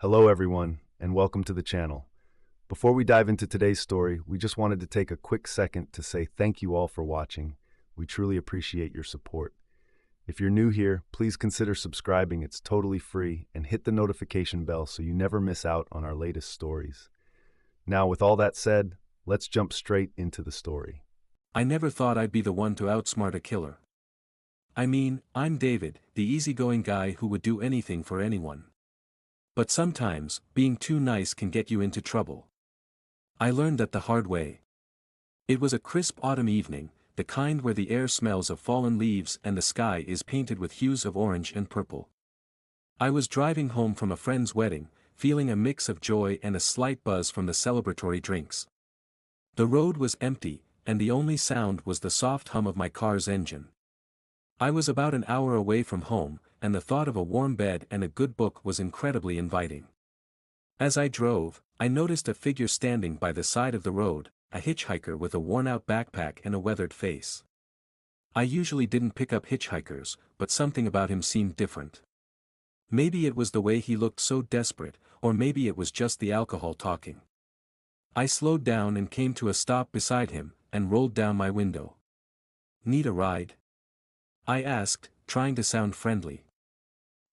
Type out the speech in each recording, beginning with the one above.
Hello everyone, and welcome to the channel. Before we dive into today's story, we just wanted to take a quick second to say thank you all for watching. We truly appreciate your support. If you're new here, please consider subscribing, it's totally free, and hit the notification bell so you never miss out on our latest stories. Now, with all that said, let's jump straight into the story. I never thought I'd be the one to outsmart a killer. I mean, I'm David, the easygoing guy who would do anything for anyone. But sometimes, being too nice can get you into trouble. I learned that the hard way. It was a crisp autumn evening, the kind where the air smells of fallen leaves and the sky is painted with hues of orange and purple. I was driving home from a friend's wedding, feeling a mix of joy and a slight buzz from the celebratory drinks. The road was empty, and the only sound was the soft hum of my car's engine. I was about an hour away from home, and the thought of a warm bed and a good book was incredibly inviting. As I drove, I noticed a figure standing by the side of the road, a hitchhiker with a worn-out backpack and a weathered face. I usually didn't pick up hitchhikers, but something about him seemed different. Maybe it was the way he looked so desperate, or maybe it was just the alcohol talking. I slowed down and came to a stop beside him, and rolled down my window. "Need a ride?" I asked, trying to sound friendly.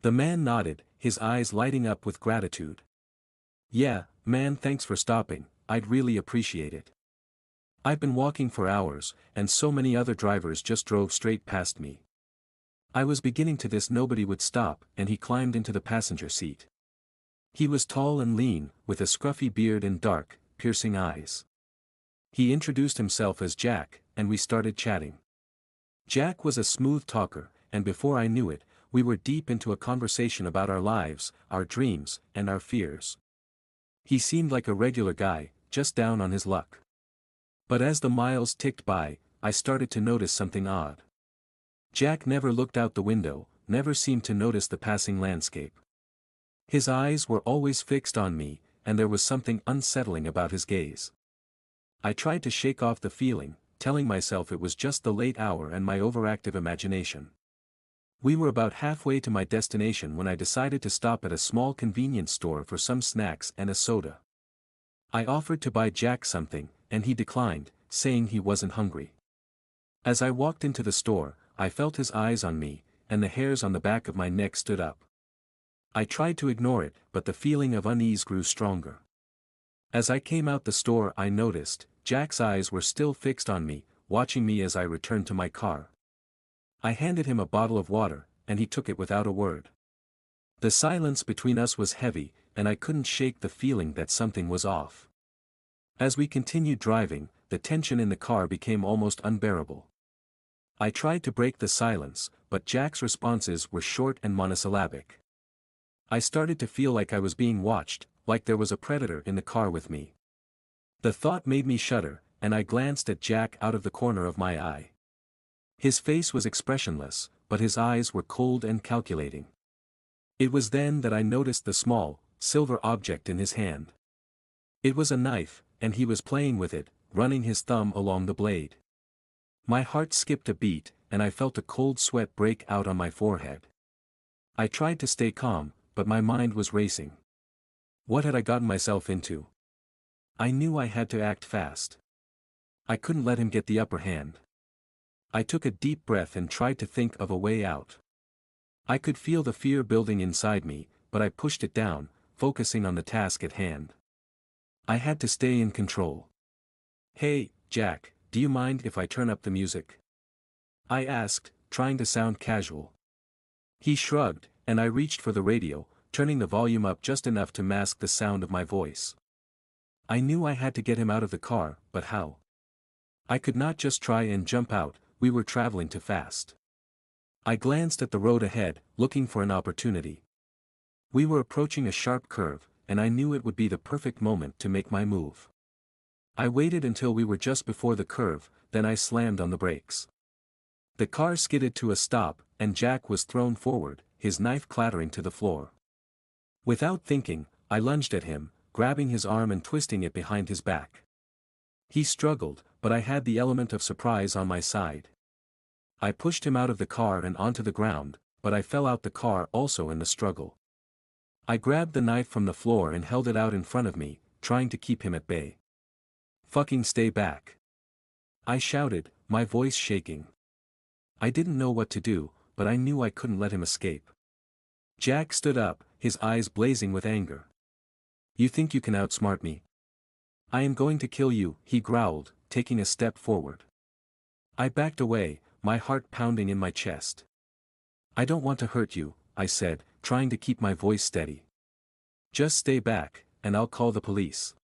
The man nodded, his eyes lighting up with gratitude. "Yeah, man, thanks for stopping, I'd really appreciate it. I've been walking for hours, and so many other drivers just drove straight past me." I was beginning to this nobody would stop, and he climbed into the passenger seat. He was tall and lean, with a scruffy beard and dark, piercing eyes. He introduced himself as Jack, and we started chatting. Jack was a smooth talker, and before I knew it, we were deep into a conversation about our lives, our dreams, and our fears. He seemed like a regular guy, just down on his luck. But as the miles ticked by, I started to notice something odd. Jack never looked out the window, never seemed to notice the passing landscape. His eyes were always fixed on me, and there was something unsettling about his gaze. I tried to shake off the feeling, telling myself it was just the late hour and my overactive imagination. We were about halfway to my destination when I decided to stop at a small convenience store for some snacks and a soda. I offered to buy Jack something, and he declined, saying he wasn't hungry. As I walked into the store, I felt his eyes on me, and the hairs on the back of my neck stood up. I tried to ignore it, but the feeling of unease grew stronger. As I came out the store, I noticed, Jack's eyes were still fixed on me, watching me as I returned to my car. I handed him a bottle of water, and he took it without a word. The silence between us was heavy, and I couldn't shake the feeling that something was off. As we continued driving, the tension in the car became almost unbearable. I tried to break the silence, but Jack's responses were short and monosyllabic. I started to feel like I was being watched, like there was a predator in the car with me. The thought made me shudder, and I glanced at Jack out of the corner of my eye. His face was expressionless, but his eyes were cold and calculating. It was then that I noticed the small, silver object in his hand. It was a knife, and he was playing with it, running his thumb along the blade. My heart skipped a beat, and I felt a cold sweat break out on my forehead. I tried to stay calm, but my mind was racing. What had I gotten myself into? I knew I had to act fast. I couldn't let him get the upper hand. I took a deep breath and tried to think of a way out. I could feel the fear building inside me, but I pushed it down, focusing on the task at hand. I had to stay in control. "Hey, Jack, do you mind if I turn up the music?" I asked, trying to sound casual. He shrugged, and I reached for the radio, turning the volume up just enough to mask the sound of my voice. I knew I had to get him out of the car, but how? I could not just try and jump out, we were traveling too fast. I glanced at the road ahead, looking for an opportunity. We were approaching a sharp curve, and I knew it would be the perfect moment to make my move. I waited until we were just before the curve, then I slammed on the brakes. The car skidded to a stop, and Jack was thrown forward, his knife clattering to the floor. Without thinking, I lunged at him, grabbing his arm and twisting it behind his back. He struggled, but I had the element of surprise on my side. I pushed him out of the car and onto the ground, but I fell out the car also in the struggle. I grabbed the knife from the floor and held it out in front of me, trying to keep him at bay. "Fucking stay back!" I shouted, my voice shaking. I didn't know what to do, but I knew I couldn't let him escape. Jack stood up, his eyes blazing with anger. "You think you can outsmart me? I am going to kill you," he growled, taking a step forward. I backed away, my heart pounding in my chest. "I don't want to hurt you," I said, trying to keep my voice steady. "Just stay back, and I'll call the police."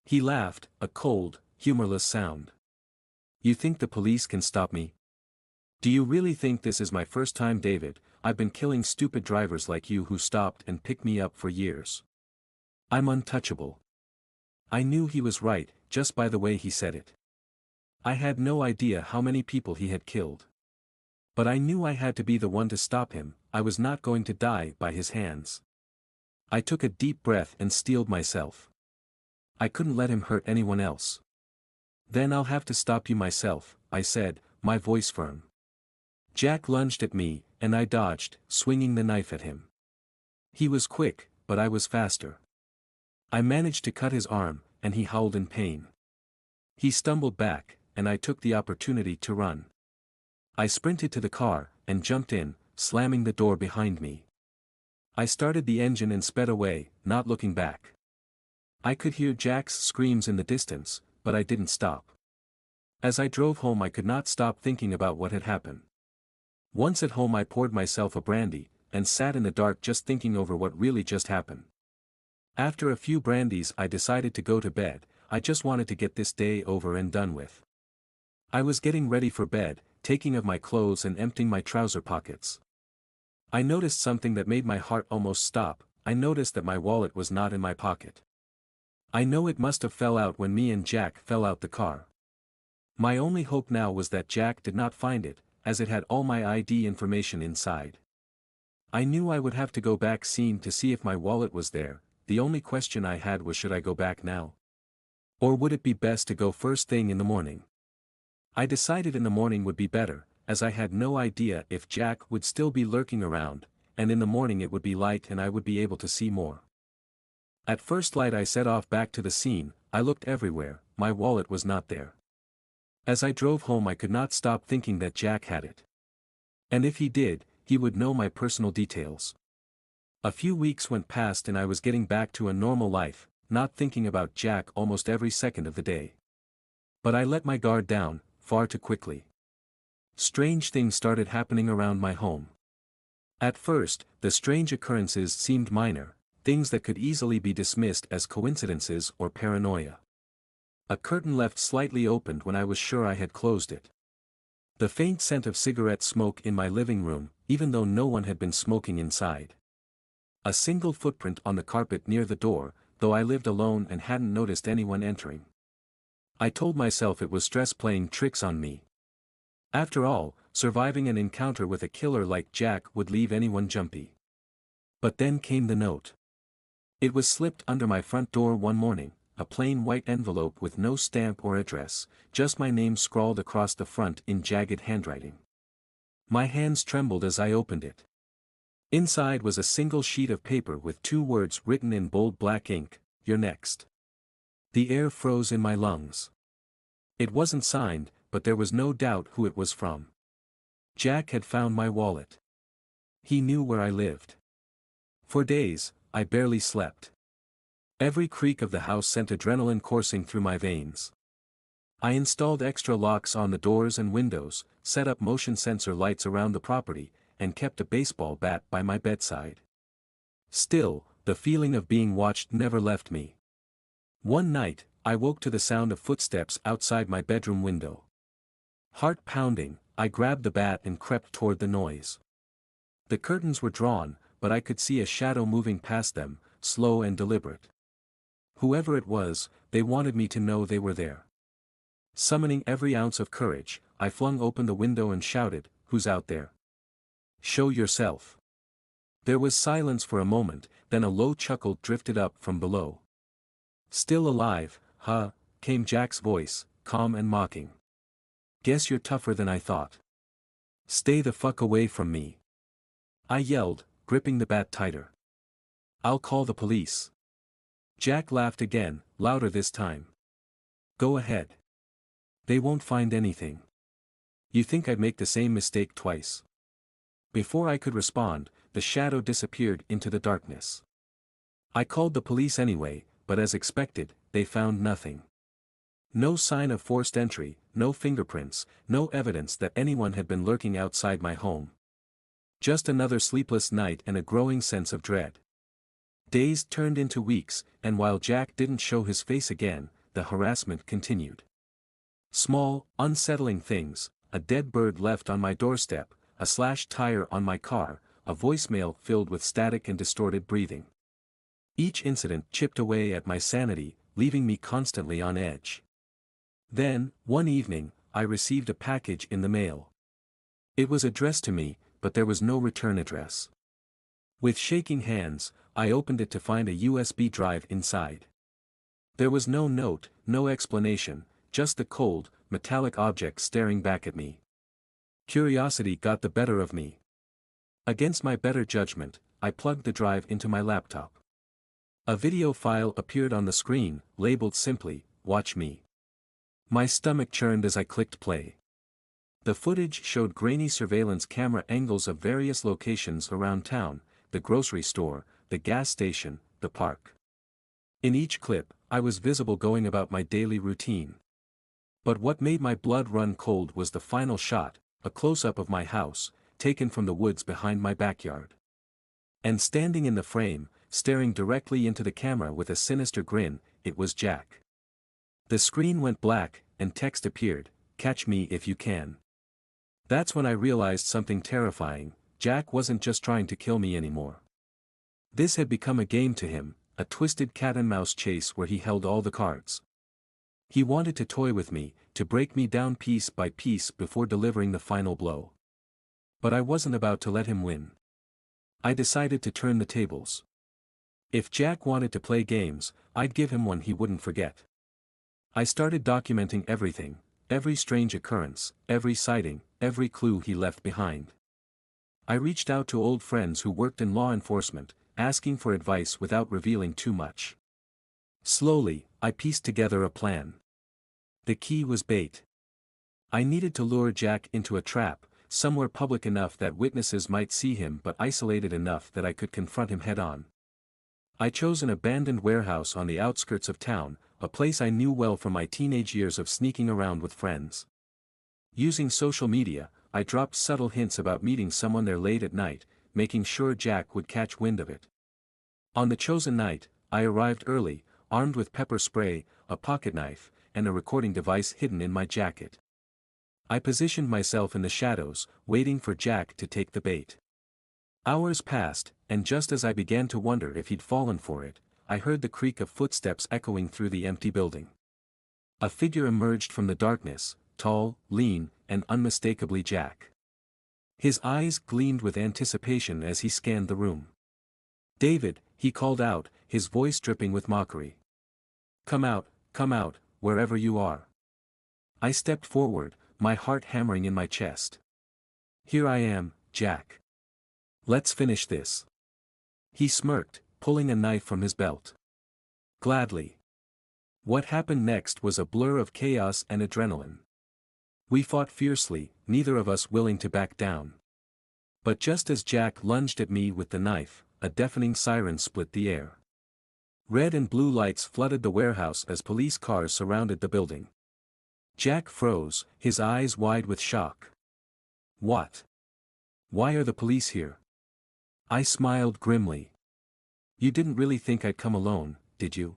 He laughed, a cold, humorless sound. "You think the police can stop me? Do you really think this is my first time, David? I've been killing stupid drivers like you who stopped and picked me up for years. I'm untouchable." I knew he was right, just by the way he said it. I had no idea how many people he had killed. But I knew I had to be the one to stop him. I was not going to die by his hands. I took a deep breath and steeled myself. I couldn't let him hurt anyone else. "Then I'll have to stop you myself," I said, my voice firm. Jack lunged at me, and I dodged, swinging the knife at him. He was quick, but I was faster. I managed to cut his arm, and he howled in pain. He stumbled back, and I took the opportunity to run. I sprinted to the car, and jumped in, slamming the door behind me. I started the engine and sped away, not looking back. I could hear Jack's screams in the distance, but I didn't stop. As I drove home I could not stop thinking about what had happened. Once at home I poured myself a brandy, and sat in the dark just thinking over what really just happened. After a few brandies I decided to go to bed. I just wanted to get this day over and done with. I was getting ready for bed, taking off my clothes and emptying my trouser pockets. I noticed something that made my heart almost stop. I noticed that my wallet was not in my pocket. I know it must have fell out when me and Jack fell out the car. My only hope now was that Jack did not find it, as it had all my ID information inside. I knew I would have to go back soon to see if my wallet was there. The only question I had was, should I go back now? Or would it be best to go first thing in the morning? I decided in the morning would be better, as I had no idea if Jack would still be lurking around, and in the morning it would be light and I would be able to see more. At first light I set off back to the scene. I looked everywhere, my wallet was not there. As I drove home I could not stop thinking that Jack had it. And if he did, he would know my personal details. A few weeks went past and I was getting back to a normal life, not thinking about Jack almost every second of the day. But I let my guard down, far too quickly. Strange things started happening around my home. At first, the strange occurrences seemed minor, things that could easily be dismissed as coincidences or paranoia. A curtain left slightly opened when I was sure I had closed it. The faint scent of cigarette smoke in my living room, even though no one had been smoking inside. A single footprint on the carpet near the door, though I lived alone and hadn't noticed anyone entering. I told myself it was stress playing tricks on me. After all, surviving an encounter with a killer like Jack would leave anyone jumpy. But then came the note. It was slipped under my front door one morning, a plain white envelope with no stamp or address, just my name scrawled across the front in jagged handwriting. My hands trembled as I opened it. Inside was a single sheet of paper with 2 words written in bold black ink, "You're next." The air froze in my lungs. It wasn't signed, but there was no doubt who it was from. Jack had found my wallet. He knew where I lived. For days, I barely slept. Every creak of the house sent adrenaline coursing through my veins. I installed extra locks on the doors and windows, set up motion sensor lights around the property, and kept a baseball bat by my bedside. Still, the feeling of being watched never left me. One night, I woke to the sound of footsteps outside my bedroom window. Heart pounding, I grabbed the bat and crept toward the noise. The curtains were drawn, but I could see a shadow moving past them, slow and deliberate. Whoever it was, they wanted me to know they were there. Summoning every ounce of courage, I flung open the window and shouted, "Who's out there? Show yourself." There was silence for a moment, then a low chuckle drifted up from below. "Still alive, huh?" came Jack's voice, calm and mocking. "Guess you're tougher than I thought. Stay the fuck away from me," I yelled, gripping the bat tighter. I'll call the police. Jack laughed again, louder this time. Go ahead. They won't find anything. You think I'd make the same mistake twice? Before I could respond, the shadow disappeared into the darkness. I called the police anyway, but as expected, they found nothing. No sign of forced entry, no fingerprints, no evidence that anyone had been lurking outside my home. Just another sleepless night and a growing sense of dread. Days turned into weeks, and while Jack didn't show his face again, the harassment continued. Small, unsettling things, a dead bird left on my doorstep, a slashed tire on my car, a voicemail filled with static and distorted breathing. Each incident chipped away at my sanity, leaving me constantly on edge. Then, one evening, I received a package in the mail. It was addressed to me, but there was no return address. With shaking hands, I opened it to find a USB drive inside. There was no note, no explanation, just the cold, metallic object staring back at me. Curiosity got the better of me. Against my better judgment, I plugged the drive into my laptop. A video file appeared on the screen, labeled simply, "Watch Me." My stomach churned as I clicked play. The footage showed grainy surveillance camera angles of various locations around town, the grocery store, the gas station, the park. In each clip, I was visible going about my daily routine. But what made my blood run cold was the final shot, a close-up of my house, taken from the woods behind my backyard. And standing in the frame, staring directly into the camera with a sinister grin, it was Jack. The screen went black, and text appeared, "Catch me if you can." That's when I realized something terrifying. Jack wasn't just trying to kill me anymore. This had become a game to him, a twisted cat-and-mouse chase where he held all the cards. He wanted to toy with me, to break me down piece by piece before delivering the final blow. But I wasn't about to let him win. I decided to turn the tables. If Jack wanted to play games, I'd give him one he wouldn't forget. I started documenting everything, every strange occurrence, every sighting, every clue he left behind. I reached out to old friends who worked in law enforcement, asking for advice without revealing too much. Slowly, I pieced together a plan. The key was bait. I needed to lure Jack into a trap, somewhere public enough that witnesses might see him but isolated enough that I could confront him head-on. I chose an abandoned warehouse on the outskirts of town, a place I knew well from my teenage years of sneaking around with friends. Using social media, I dropped subtle hints about meeting someone there late at night, making sure Jack would catch wind of it. On the chosen night, I arrived early, armed with pepper spray, a pocket knife, and a recording device hidden in my jacket. I positioned myself in the shadows, waiting for Jack to take the bait. Hours passed, and just as I began to wonder if he'd fallen for it, I heard the creak of footsteps echoing through the empty building. A figure emerged from the darkness, tall, lean, and unmistakably Jack. His eyes gleamed with anticipation as he scanned the room. "David," he called out, his voice dripping with mockery. Come out, wherever you are." I stepped forward, my heart hammering in my chest. "Here I am, Jack. Let's finish this." He smirked, pulling a knife from his belt. "Gladly." What happened next was a blur of chaos and adrenaline. We fought fiercely, neither of us willing to back down. But just as Jack lunged at me with the knife, a deafening siren split the air. Red and blue lights flooded the warehouse as police cars surrounded the building. Jack froze, his eyes wide with shock. "What? Why are the police here?" I smiled grimly. "You didn't really think I'd come alone, did you?"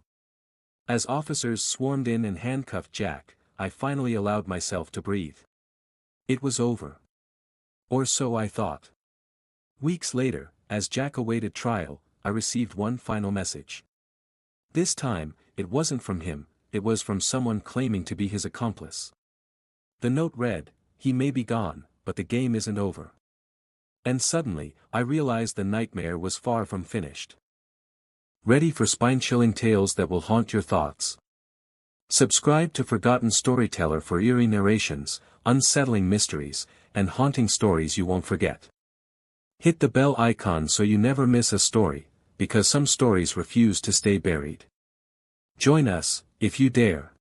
As officers swarmed in and handcuffed Jack, I finally allowed myself to breathe. It was over. Or so I thought. Weeks later, as Jack awaited trial, I received one final message. This time, it wasn't from him, it was from someone claiming to be his accomplice. The note read, "He may be gone, but the game isn't over." And suddenly, I realized the nightmare was far from finished. Ready for spine-chilling tales that will haunt your thoughts? Subscribe to Forgotten Storyteller for eerie narrations, unsettling mysteries, and haunting stories you won't forget. Hit the bell icon so you never miss a story, because some stories refuse to stay buried. Join us, if you dare.